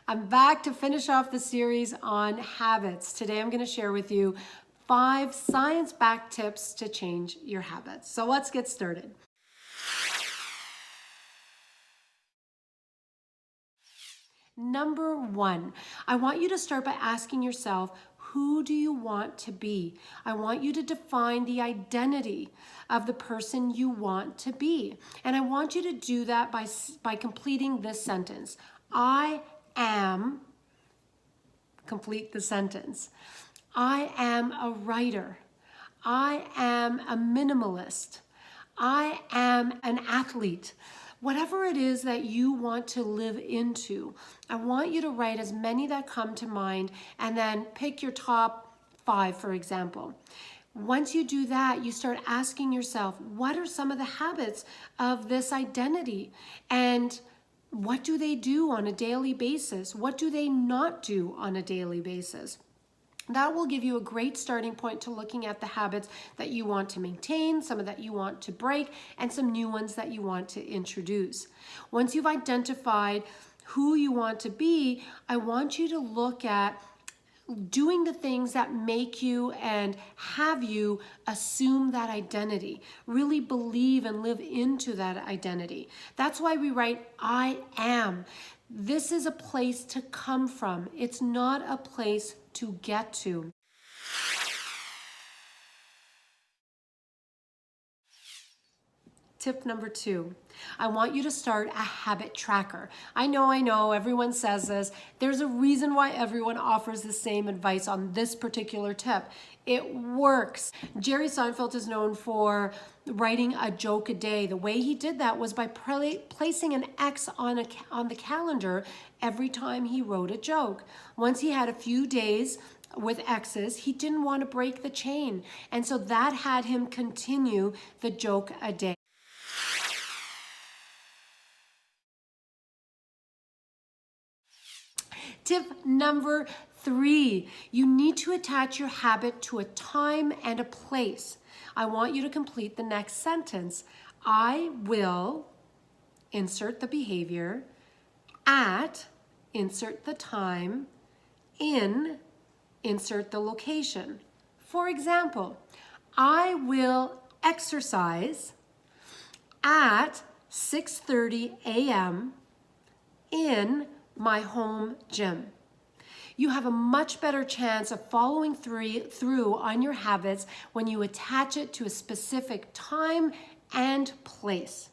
I'm back to finish off the series on habits. Today I'm going to share with you 5 science-backed tips to change your habits. So let's get started. Number 1, I want you to start by asking yourself, who do you want to be? I want you to define the identity of the person you want to be. And I want you to do that by completing this sentence. I am, complete the sentence. I am a writer. I am a minimalist. I am an athlete. Whatever it is that you want to live into, I want you to write as many that come to mind and then pick your top 5, for example. Once you do that, you start asking yourself, what are some of the habits of this identity? And what do they do on a daily basis? What do they not do on a daily basis? That will give you a great starting point to looking at the habits that you want to maintain, some of that you want to break, and some new ones that you want to introduce. Once you've identified who you want to be, I want you to look at doing the things that make you and have you assume that identity, really believe and live into that identity. That's why we write, I am. This is a place to come from. It's not a place to get to. Tip number 2, I want you to start a habit tracker. I know, everyone says this. There's a reason why everyone offers the same advice on this particular tip. It works. Jerry Seinfeld is known for writing a joke a day. The way he did that was by placing an X on the calendar every time he wrote a joke. Once he had a few days with X's, he didn't want to break the chain. And so that had him continue the joke a day. Tip number 3, you need to attach your habit to a time and a place. I want you to complete the next sentence. I will, insert the behavior, at, insert the time, in, insert the location. For example, I will exercise at 6:30 a.m. in my home gym. You have a much better chance of following through on your habits when you attach it to a specific time and place.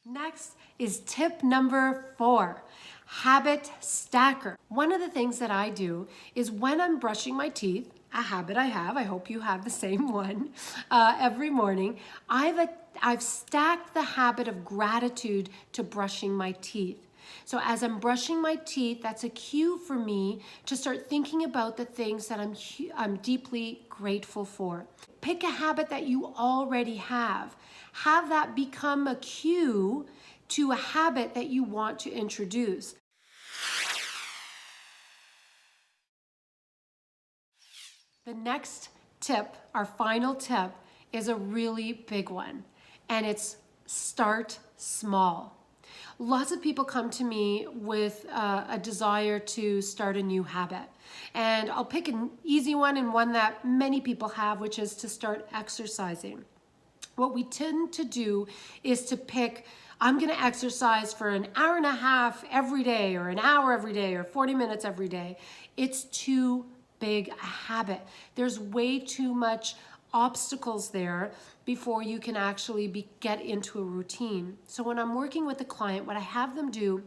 Next is tip number 4, habit stacker. One of the things that I do is when I'm brushing my teeth, a habit I have, I hope you have the same one, every morning, I've stacked the habit of gratitude to brushing my teeth. So as I'm brushing my teeth, that's a cue for me to start thinking about the things that I'm deeply grateful for. Pick a habit that you already have. Have that become a cue to a habit that you want to introduce. The next tip, our final tip, is a really big one, and it's start small. Lots of people come to me with a desire to start a new habit, and I'll pick an easy one and one that many people have, which is to start exercising. What we tend to do is to pick, I'm going to exercise for an hour and a half every day, or an hour every day, or 40 minutes every day. It's too big a habit. There's way too much obstacles there before you can actually get into a routine. So when I'm working with a client, what I have them do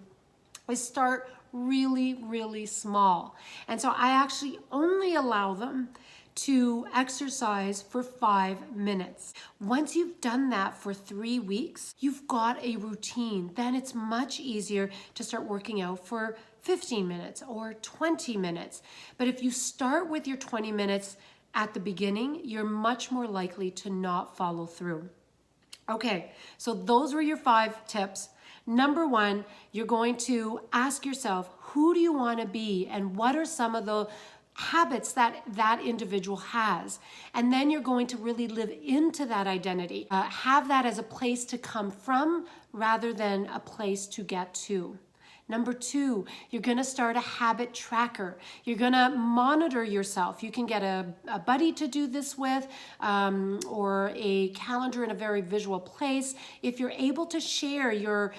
is start really, really small. And so I actually only allow them to exercise for 5 minutes. Once you've done that for 3 weeks, you've got a routine. Then it's much easier to start working out for 15 minutes or 20 minutes. But if you start with your 20 minutes at the beginning, you're much more likely to not follow through. Okay, so those were your 5 tips. Number 1, you're going to ask yourself, who do you want to be, and what are some of the habits that that individual has. And then you're going to really live into that identity. Have that as a place to come from rather than a place to get to. Number 2, you're going to start a habit tracker. You're going to monitor yourself. You can get a buddy to do this with, or a calendar in a very visual place. If you're able to share your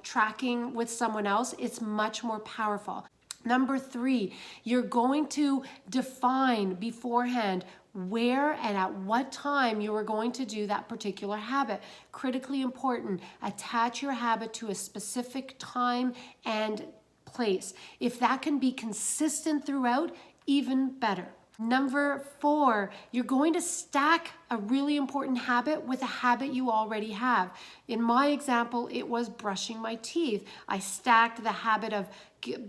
tracking with someone else, it's much more powerful. Number 3, you're going to define beforehand where and at what time you are going to do that particular habit. Critically important, attach your habit to a specific time and place. If that can be consistent throughout, even better. Number 4, you're going to stack a really important habit with a habit you already have. In my example, it was brushing my teeth. I stacked the habit of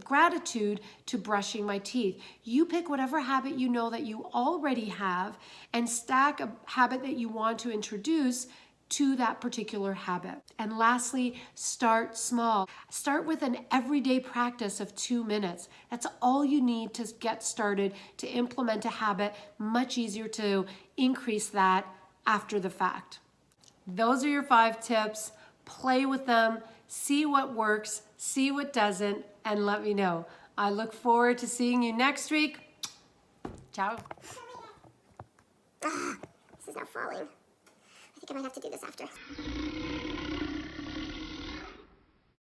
gratitude to brushing my teeth. You pick whatever habit you know that you already have and stack a habit that you want to introduce to that particular habit. And lastly, start small. Start with an everyday practice of 2 minutes. That's all you need to get started to implement a habit. Much easier to increase that after the fact. Those are your 5 tips. Play with them, see what works, see what doesn't, and let me know. I look forward to seeing you next week. Ciao. This is not falling. I think I might have to do this after.